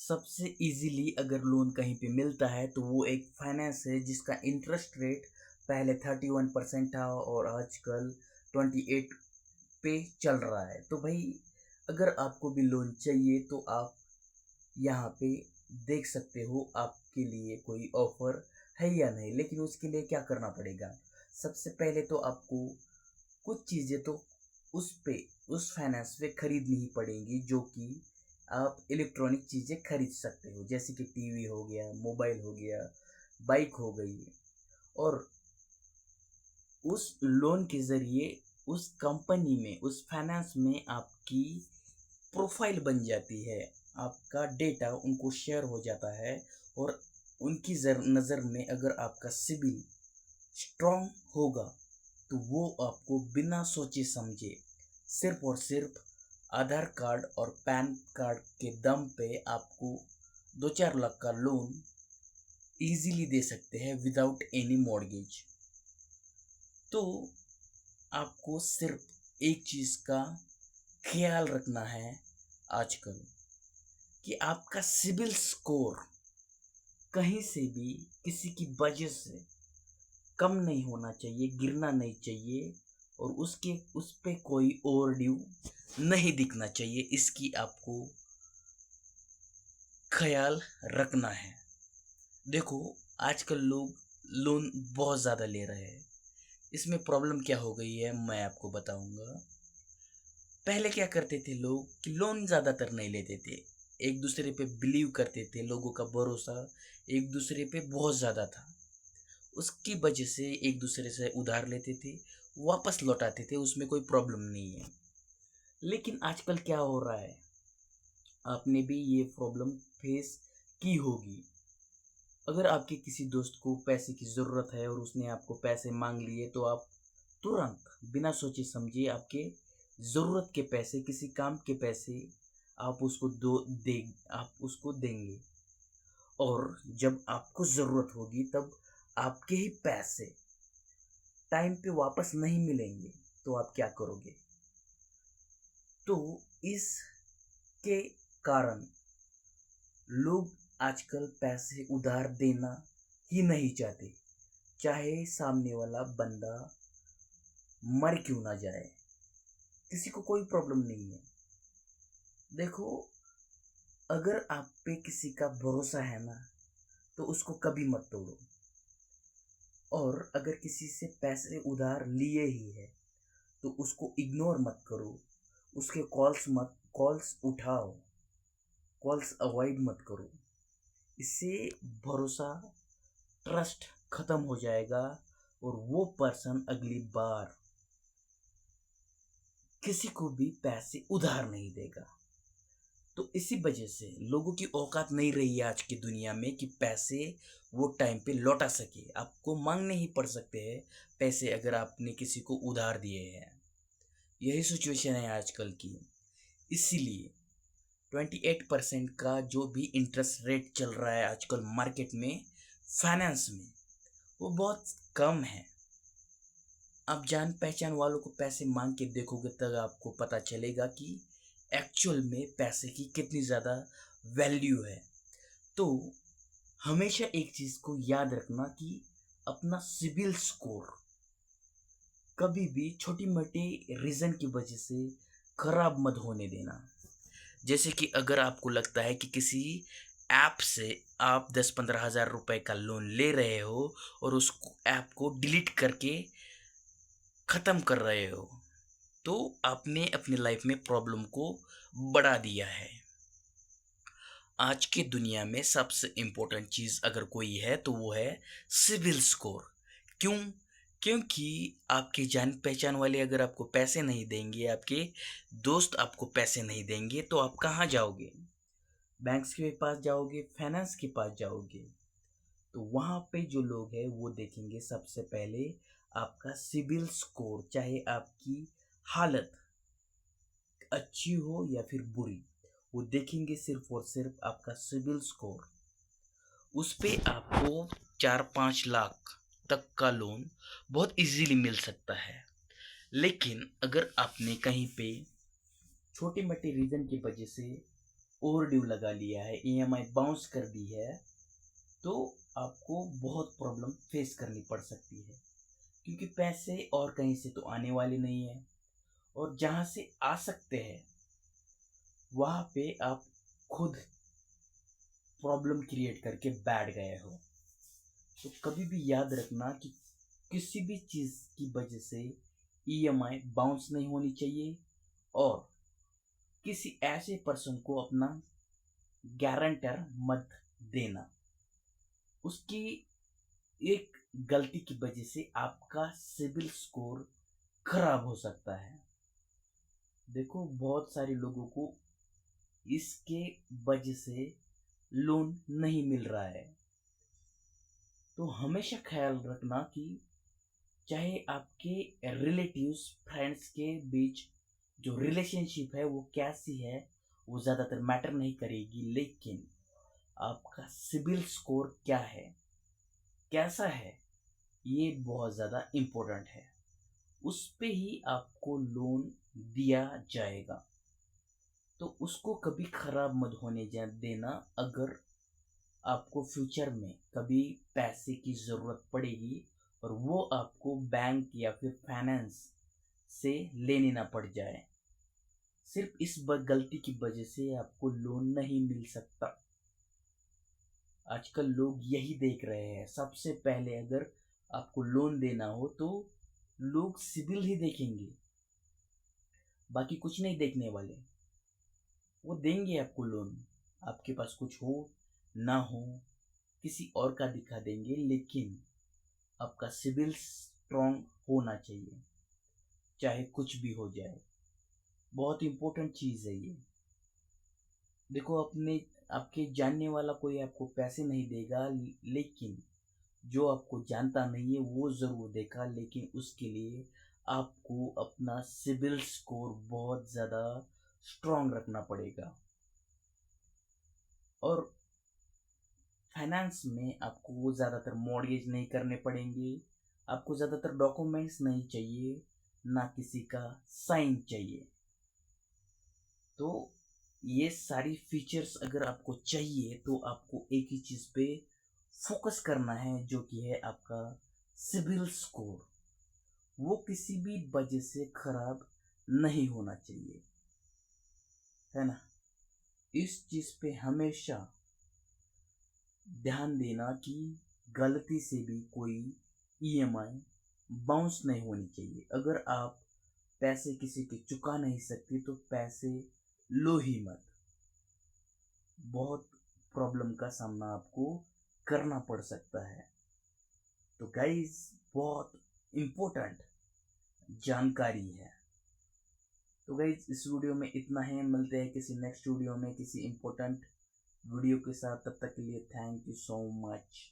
सबसे इजीली अगर लोन कहीं पे मिलता है तो वो एक फाइनेंस है जिसका इंटरेस्ट रेट पहले 31% था और आजकल 28 पे चल रहा है। तो भाई अगर आपको भी लोन चाहिए तो आप यहाँ पे देख सकते हो आपके लिए कोई ऑफर है या नहीं। लेकिन उसके लिए क्या करना पड़ेगा, सबसे पहले तो आपको कुछ चीज़ें तो उस फाइनेंस पे खरीदनी ही पड़ेंगी, जो कि आप इलेक्ट्रॉनिक चीज़ें खरीद सकते हो, जैसे कि टीवी हो गया, मोबाइल हो गया, बाइक हो गई। और उस लोन के ज़रिए उस कंपनी में, उस फाइनेंस में आपकी प्रोफाइल बन जाती है, आपका डेटा उनको शेयर हो जाता है। और उनकी नज़र में अगर आपका सिबिल स्ट्रॉन्ग होगा तो वो आपको बिना सोचे समझे सिर्फ और सिर्फ आधार कार्ड और पैन कार्ड के दम पे आपको 2-4 लाख का लोन इजीली दे सकते हैं विदाउट एनी मॉर्गेज। तो आपको सिर्फ एक चीज़ का ख्याल रखना है आजकल, कि आपका सिबिल स्कोर कहीं से भी किसी की वजह से कम नहीं होना चाहिए, गिरना नहीं चाहिए, और उस पे कोई ओवरड्यू नहीं दिखना चाहिए। इसकी आपको ख्याल रखना है। देखो, आजकल लोग लोन बहुत ज़्यादा ले रहे हैं। इसमें प्रॉब्लम क्या हो गई है मैं आपको बताऊंगा। पहले क्या करते थे लोग कि लोन ज़्यादातर नहीं लेते थे, एक दूसरे पे बिलीव करते थे, लोगों का भरोसा एक दूसरे पे बहुत ज़्यादा था। उसकी वजह से एक दूसरे से उधार लेते थे, वापस लौटाते थे, उसमें कोई प्रॉब्लम नहीं है। लेकिन आजकल क्या हो रहा है, आपने भी ये प्रॉब्लम फेस की होगी। अगर आपके किसी दोस्त को पैसे की ज़रूरत है और उसने आपको पैसे मांग लिए तो आप तुरंत बिना सोचे समझे आपके ज़रूरत के पैसे, किसी काम के पैसे आप उसको आप उसको देंगे। और जब आपको ज़रूरत होगी तब आपके ही पैसे टाइम पे वापस नहीं मिलेंगे तो आप क्या करोगे। तो इसके कारण लोग आजकल पैसे उधार देना ही नहीं चाहते, चाहे सामने वाला बंदा मर क्यों ना जाए, किसी को कोई प्रॉब्लम नहीं है। देखो, अगर आप पे किसी का भरोसा है ना तो उसको कभी मत तोड़ो। और अगर किसी से पैसे उधार लिए ही है तो उसको इग्नोर मत करो, उसके कॉल्स उठाओ, कॉल्स अवॉइड मत करो। इससे भरोसा, ट्रस्ट खत्म हो जाएगा और वो पर्सन अगली बार किसी को भी पैसे उधार नहीं देगा। तो इसी वजह से लोगों की औकात नहीं रही है आज की दुनिया में कि पैसे वो टाइम पे लौटा सके। आपको मांगने ही पड़ सकते हैं पैसे अगर आपने किसी को उधार दिए हैं। यही सिचुएशन है आजकल की। इसीलिए 28% का जो भी इंटरेस्ट रेट चल रहा है आजकल मार्केट में, फाइनेंस में, वो बहुत कम है। आप जान पहचान वालों को पैसे मांग के देखोगे तब आपको पता चलेगा कि एक्चुअल में पैसे की कितनी ज़्यादा वैल्यू है। तो हमेशा एक चीज़ को याद रखना कि अपना सिबिल स्कोर कभी भी छोटी मोटी रीज़न की वजह से खराब मत होने देना। जैसे कि अगर आपको लगता है कि किसी ऐप से आप 10-15 हज़ार रुपए का लोन ले रहे हो और उस ऐप को डिलीट करके ख़त्म कर रहे हो, तो आपने अपनी लाइफ में प्रॉब्लम को बढ़ा दिया है। आज की दुनिया में सबसे इम्पोर्टेंट चीज़ अगर कोई है तो वो है सिबिल स्कोर। क्यों? क्योंकि आपके जान पहचान वाले अगर आपको पैसे नहीं देंगे, आपके दोस्त आपको पैसे नहीं देंगे, तो आप कहाँ जाओगे? बैंक्स के पास जाओगे, फाइनेंस के पास जाओगे। तो वहाँ पे जो लोग हैं वो देखेंगे सबसे पहले आपका सिबिल स्कोर, चाहे आपकी हालत अच्छी हो या फिर बुरी, वो देखेंगे सिर्फ और सिर्फ आपका सिबिल स्कोर। उस पे आपको 4-5 लाख तक का लोन बहुत इजीली मिल सकता है। लेकिन अगर आपने कहीं पे छोटी मोटी रीज़न की वजह से ओवर ड्यू लगा लिया है, ईएमआई बाउंस कर दी है, तो आपको बहुत प्रॉब्लम फेस करनी पड़ सकती है, क्योंकि पैसे और कहीं से तो आने वाले नहीं है, और जहाँ से आ सकते हैं वहाँ पे आप खुद प्रॉब्लम क्रिएट करके बैठ गए हो। तो कभी भी याद रखना कि किसी भी चीज़ की वजह से ईएमआई बाउंस नहीं होनी चाहिए, और किसी ऐसे पर्सन को अपना गारंटर मत देना। उसकी एक गलती की वजह से आपका सिबिल स्कोर खराब हो सकता है। देखो, बहुत सारे लोगों को इसके वजह से लोन नहीं मिल रहा है। तो हमेशा ख्याल रखना कि चाहे आपके रिलेटिव्स फ्रेंड्स के बीच जो रिलेशनशिप है वो कैसी है, वो ज़्यादातर मैटर नहीं करेगी, लेकिन आपका सिबिल स्कोर क्या है, कैसा है, ये बहुत ज़्यादा इम्पोर्टेंट है। उस पे ही आपको लोन दिया जाएगा। तो उसको कभी ख़राब मत होने देना। अगर आपको फ्यूचर में कभी पैसे की ज़रूरत पड़ेगी और वो आपको बैंक या फिर फाइनेंस से लेने ना पड़ जाए, सिर्फ इस गलती की वजह से आपको लोन नहीं मिल सकता। आजकल लोग यही देख रहे हैं, सबसे पहले अगर आपको लोन देना हो तो लोग सिबिल ही देखेंगे, बाकी कुछ नहीं देखने वाले। वो देंगे आपको लोन, आपके पास कुछ हो ना हो, किसी और का दिखा देंगे, लेकिन आपका सिबिल स्ट्रॉन्ग होना चाहिए, चाहे कुछ भी हो जाए। बहुत इम्पोर्टेंट चीज़ है ये। देखो, अपने आपके जानने वाला कोई आपको पैसे नहीं देगा, लेकिन जो आपको जानता नहीं है वो ज़रूर देगा, लेकिन उसके लिए आपको अपना सिबिल स्कोर बहुत ज़्यादा स्ट्रॉन्ग रखना पड़ेगा। और फाइनेंस में आपको ज़्यादातर मॉर्गेज नहीं करने पड़ेंगे, आपको ज़्यादातर डॉक्यूमेंट्स नहीं चाहिए, ना किसी का साइन चाहिए। तो ये सारी फीचर्स अगर आपको चाहिए तो आपको एक ही चीज़ पे फोकस करना है, जो कि है आपका सिबिल स्कोर। वो किसी भी वजह से खराब नहीं होना चाहिए, है ना। इस चीज़ पे हमेशा ध्यान देना कि गलती से भी कोई ईएमआई बाउंस नहीं होनी चाहिए। अगर आप पैसे किसी के चुका नहीं सकते तो पैसे लो ही मत। बहुत प्रॉब्लम का सामना आपको करना पड़ सकता है। तो गाइस, बहुत इम्पोर्टेंट जानकारी है। तो गाइस, इस वीडियो में इतना है। मिलते हैं किसी नेक्स्ट वीडियो में किसी इम्पोर्टेंट वीडियो के साथ। तब तक के लिए थैंक यू सो मच।